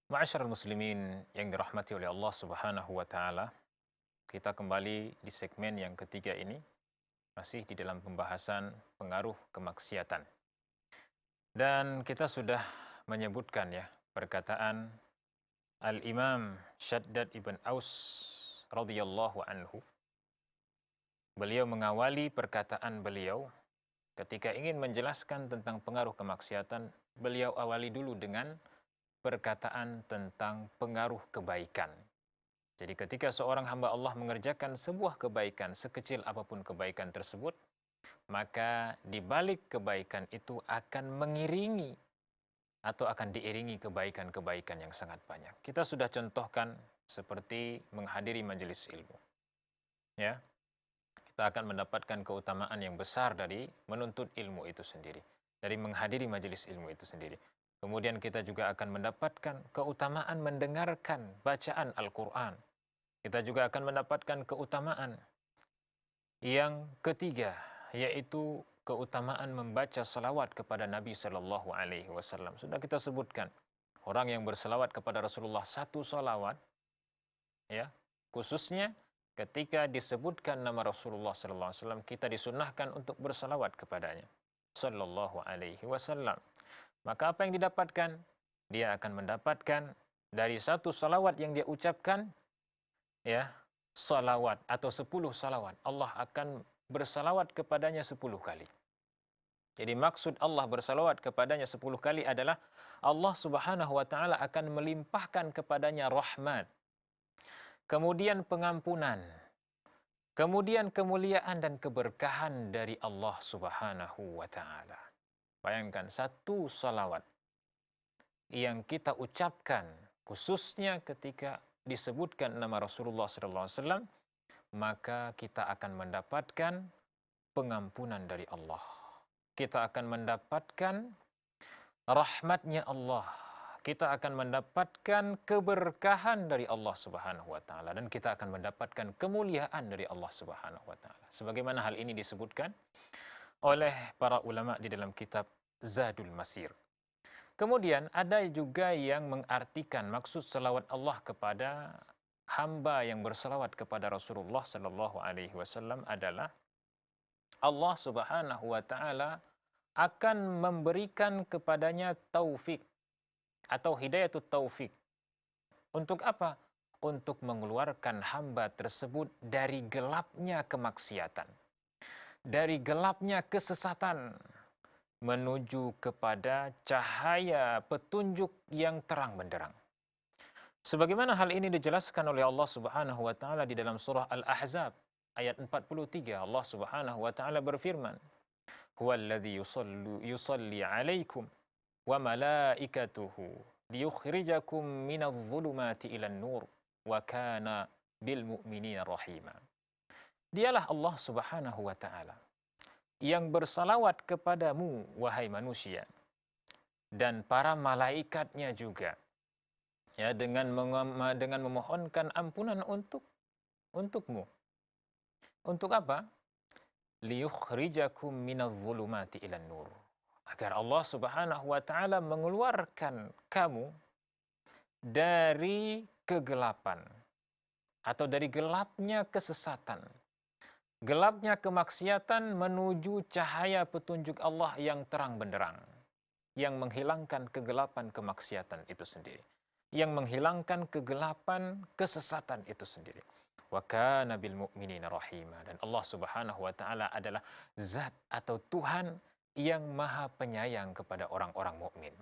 Ma'asyiral muslimin yang dirahmati oleh Allah Subhanahu wa taala, kita kembali di segmen yang ketiga ini masih di dalam pembahasan pengaruh kemaksiatan. Dan kita sudah menyebutkan ya perkataan Al-Imam Shaddad ibn Aus radhiyallahu anhu. Beliau mengawali perkataan beliau ketika ingin menjelaskan tentang pengaruh kemaksiatan, beliau awali dulu dengan perkataan tentang pengaruh kebaikan. Jadi ketika seorang hamba Allah mengerjakan sebuah kebaikan, sekecil apapun kebaikan tersebut, maka di balik kebaikan itu akan mengiringi atau akan diiringi kebaikan-kebaikan yang sangat banyak. Kita sudah contohkan seperti menghadiri majelis ilmu. Ya, kita akan mendapatkan keutamaan yang besar dari menuntut ilmu itu sendiri, dari menghadiri majelis ilmu itu sendiri. Kemudian kita juga akan mendapatkan keutamaan mendengarkan bacaan Al-Quran. Kita juga akan mendapatkan keutamaan yang ketiga, yaitu keutamaan membaca salawat kepada Nabi Shallallahu Alaihi Wasallam. Sudah kita sebutkan, orang yang bersalawat kepada Rasulullah satu salawat, ya, khususnya ketika disebutkan nama Rasulullah Sallallahu Alaihi Wasallam, kita disunahkan untuk bersalawat kepadanya Sallallahu Alaihi Wasallam. Maka apa yang didapatkan? Dia akan mendapatkan dari satu salawat yang dia ucapkan, ya, salawat atau 10 salawat. Allah akan bersalawat kepadanya 10 kali. Jadi maksud Allah bersalawat kepadanya 10 kali adalah Allah Subhanahu wa taala akan melimpahkan kepadanya rahmat, kemudian pengampunan, kemudian kemuliaan dan keberkahan dari Allah Subhanahu wa taala. Bayangkan satu salawat yang kita ucapkan khususnya ketika disebutkan nama Rasulullah SAW, maka kita akan mendapatkan pengampunan dari Allah. Kita akan mendapatkan rahmatnya Allah. Kita akan mendapatkan keberkahan dari Allah Subhanahu wa taala dan kita akan mendapatkan kemuliaan dari Allah Subhanahu wa taala. Sebagaimana hal ini disebutkan oleh para ulama di dalam kitab Zadul Masir. Kemudian ada juga yang mengartikan maksud salawat Allah kepada hamba yang bersalawat kepada Rasulullah Sallallahu Alaihi Wasallam adalah Allah Subhanahu Wa Taala akan memberikan kepadanya taufik atau hidayatut taufik. Untuk apa? Untuk mengeluarkan hamba tersebut dari gelapnya kemaksiatan, dari gelapnya kesesatan, menuju kepada cahaya petunjuk yang terang benderang. Sebagaimana hal ini dijelaskan oleh Allah Subhanahu wa taala di dalam surah Al-Ahzab ayat 43, Allah Subhanahu wa taala berfirman, "Huwallazi yusalli 'alaikum wa malaikatuhu liyukhrijakum minadh-dhulumati ilan nur wa kana bil mu'minina rahima." Dialah Allah Subhanahu wa taala yang bersalawat kepadamu, wahai manusia, dan para malaikatnya juga, ya, dengan memohonkan ampunan untukmu. Untuk apa? Liyukhrijakum minadh-dhulumati ilan nur. Agar Allah Subhanahu wa taala mengeluarkan kamu dari kegelapan atau dari gelapnya kesesatan, gelapnya kemaksiatan menuju cahaya petunjuk Allah yang terang benderang, yang menghilangkan kegelapan kemaksiatan itu sendiri, yang menghilangkan kegelapan kesesatan itu sendiri. Wa kana bil mu'minina rahima. Dan Allah Subhanahu wa taala adalah zat atau Tuhan yang maha penyayang kepada orang-orang mukmin.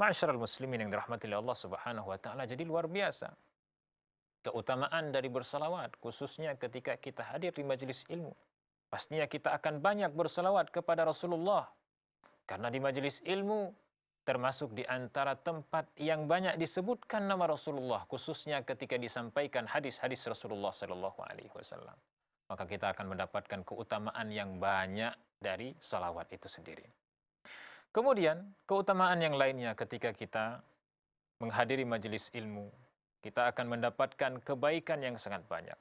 Ma'asyiral muslimin yang dirahmati oleh Allah Subhanahu wa taala, jadi luar biasa keutamaan dari bersalawat, khususnya ketika kita hadir di majelis ilmu. Pastinya kita akan banyak bersalawat kepada Rasulullah. Karena di majelis ilmu termasuk di antara tempat yang banyak disebutkan nama Rasulullah, khususnya ketika disampaikan hadis-hadis Rasulullah Sallallahu Alaihi Wasallam. Maka kita akan mendapatkan keutamaan yang banyak dari salawat itu sendiri. Kemudian keutamaan yang lainnya ketika kita menghadiri majelis ilmu, kita akan mendapatkan kebaikan yang sangat banyak.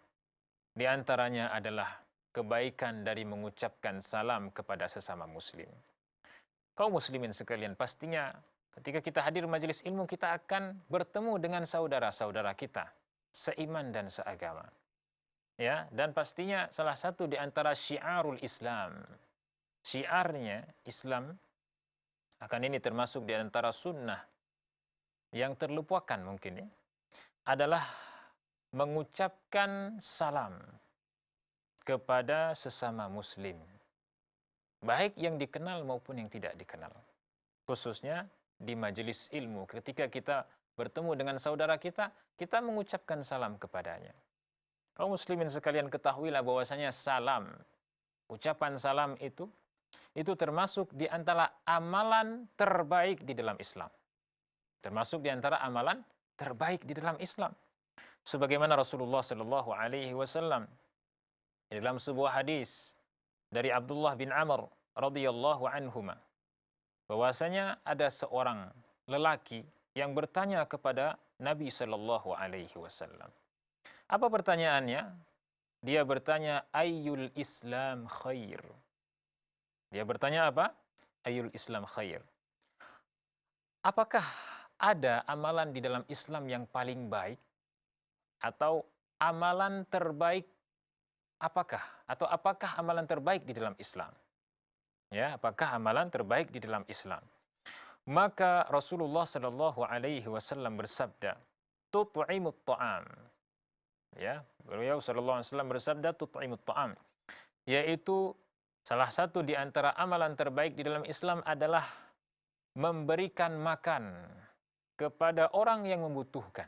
Di antaranya adalah kebaikan dari mengucapkan salam kepada sesama muslim. Kaum muslimin sekalian, pastinya Ketika kita hadir majelis ilmu, kita akan bertemu dengan saudara-saudara kita seiman dan seagama. Ya, dan pastinya salah satu di antara syiarul Islam, syiarnya Islam, akan ini termasuk di antara sunnah yang terlupakan mungkin ya, adalah mengucapkan salam kepada sesama muslim, baik yang dikenal maupun yang tidak dikenal. Khususnya di majelis ilmu, ketika kita bertemu dengan saudara kita, kita mengucapkan salam kepadanya. Kaum muslimin sekalian, ketahuilah bahwasanya salam, ucapan salam itu termasuk di antara amalan terbaik di dalam Islam. Termasuk di antara amalan terbaik di dalam Islam. Sebagaimana Rasulullah Shallallahu Alaihi Wasallam dalam sebuah hadis dari Abdullah bin Amr radhiyallahu anhuma, bahwasanya ada seorang lelaki yang bertanya kepada Nabi Shallallahu Alaihi Wasallam. Apa pertanyaannya? Dia bertanya, ayyul Islam khair. Dia bertanya apa? Ayyul Islam khair. Apakah ada amalan di dalam Islam yang paling baik? Atau amalan terbaik apakah? Atau apakah amalan terbaik di dalam Islam? Ya, apakah amalan terbaik di dalam Islam? Maka Rasulullah Shallallahu Alaihi Wasallam bersabda, tut'imut ta'am. Ya, beliau Shallallahu Alaihi Wasallam bersabda, tut'imut ta'am, yaitu salah satu di antara amalan terbaik di dalam Islam adalah memberikan makan kepada orang yang membutuhkan,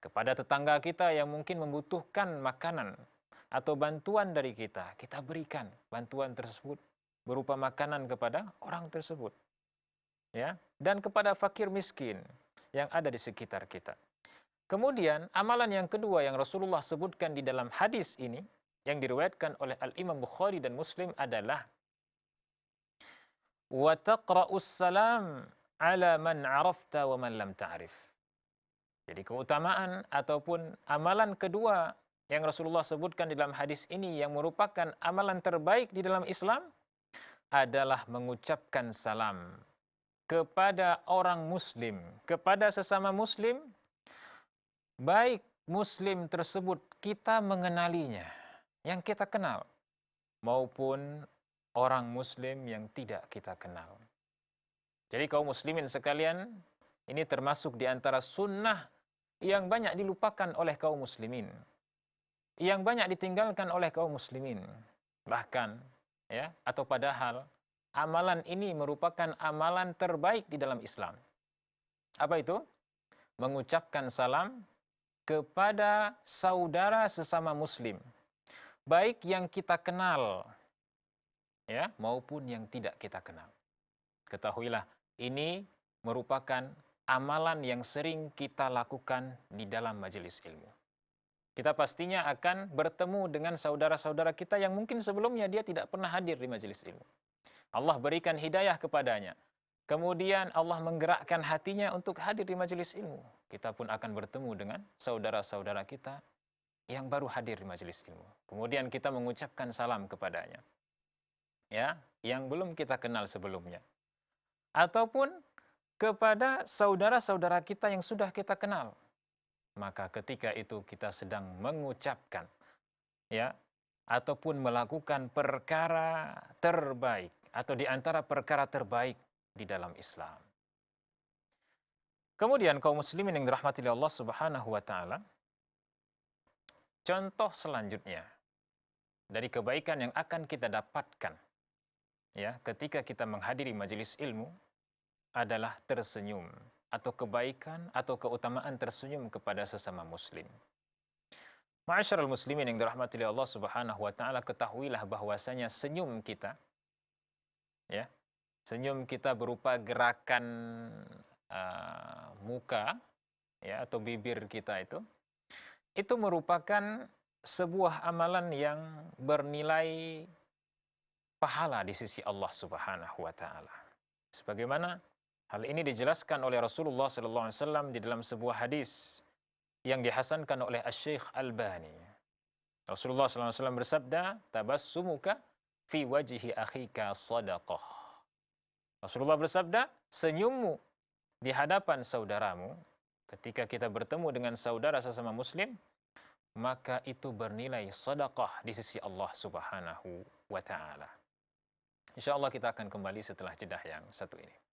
kepada tetangga kita yang mungkin membutuhkan makanan atau bantuan dari kita, kita berikan bantuan tersebut berupa makanan kepada orang tersebut. Ya, dan kepada fakir miskin yang ada di sekitar kita. Kemudian amalan yang kedua yang Rasulullah sebutkan di dalam hadis ini yang diriwayatkan oleh Al-Imam Bukhari dan Muslim adalah wa taqra'us salam ala man 'arafta wa man lam ta'rif. Jadi keutamaan ataupun amalan kedua yang Rasulullah sebutkan di dalam hadis ini yang merupakan amalan terbaik di dalam Islam adalah mengucapkan salam kepada orang muslim, kepada sesama muslim, baik muslim tersebut kita mengenalinya, yang kita kenal, maupun orang muslim yang tidak kita kenal. Jadi kaum muslimin sekalian, ini termasuk di antara sunnah yang banyak dilupakan oleh kaum muslimin, yang banyak ditinggalkan oleh kaum muslimin. Bahkan, ya, atau padahal amalan ini merupakan amalan terbaik di dalam Islam. Apa itu? Mengucapkan salam kepada saudara sesama muslim, baik yang kita kenal, ya, maupun yang tidak kita kenal. Ketahuilah, ini merupakan amalan yang sering kita lakukan di dalam majelis ilmu. Kita pastinya akan bertemu dengan saudara-saudara kita yang mungkin sebelumnya dia tidak pernah hadir di majelis ilmu. Allah berikan hidayah kepadanya. Kemudian Allah menggerakkan hatinya untuk hadir di majelis ilmu. Kita pun akan bertemu dengan saudara-saudara kita yang baru hadir di majelis ilmu. Kemudian kita mengucapkan salam kepadanya, ya, yang belum kita kenal sebelumnya. Ataupun kepada saudara-saudara kita yang sudah kita kenal. Maka ketika itu kita sedang mengucapkan, ya, ataupun melakukan perkara terbaik atau di antara perkara terbaik di dalam Islam. Kemudian kaum muslimin yang dirahmati oleh Allah Subhanahu wa taala, contoh selanjutnya dari kebaikan yang akan kita dapatkan, ya, ketika kita menghadiri majelis ilmu adalah tersenyum, atau kebaikan atau keutamaan tersenyum kepada sesama muslim. Ma'asyiral muslimin yang dirahmati oleh Allah Subhanahu wa taala, ketahuilah bahwasanya senyum kita, ya, senyum kita berupa gerakan muka, ya, atau bibir kita itu merupakan sebuah amalan yang bernilai pahala di sisi Allah Subhanahu wa taala. Sebagaimana hal ini dijelaskan oleh Rasulullah sallallahu alaihi wasallam di dalam sebuah hadis yang dihasankan oleh Asy-Syaikh Albani. Rasulullah sallallahu alaihi wasallam bersabda, "Tabassumuka fi wajhi akhika shadaqah." Rasulullah bersabda, senyummu di hadapan saudaramu, ketika kita bertemu dengan saudara sesama muslim, maka itu bernilai sedekah di sisi Allah Subhanahu wa taala. Insyaallah kita akan kembali setelah jeda yang satu ini.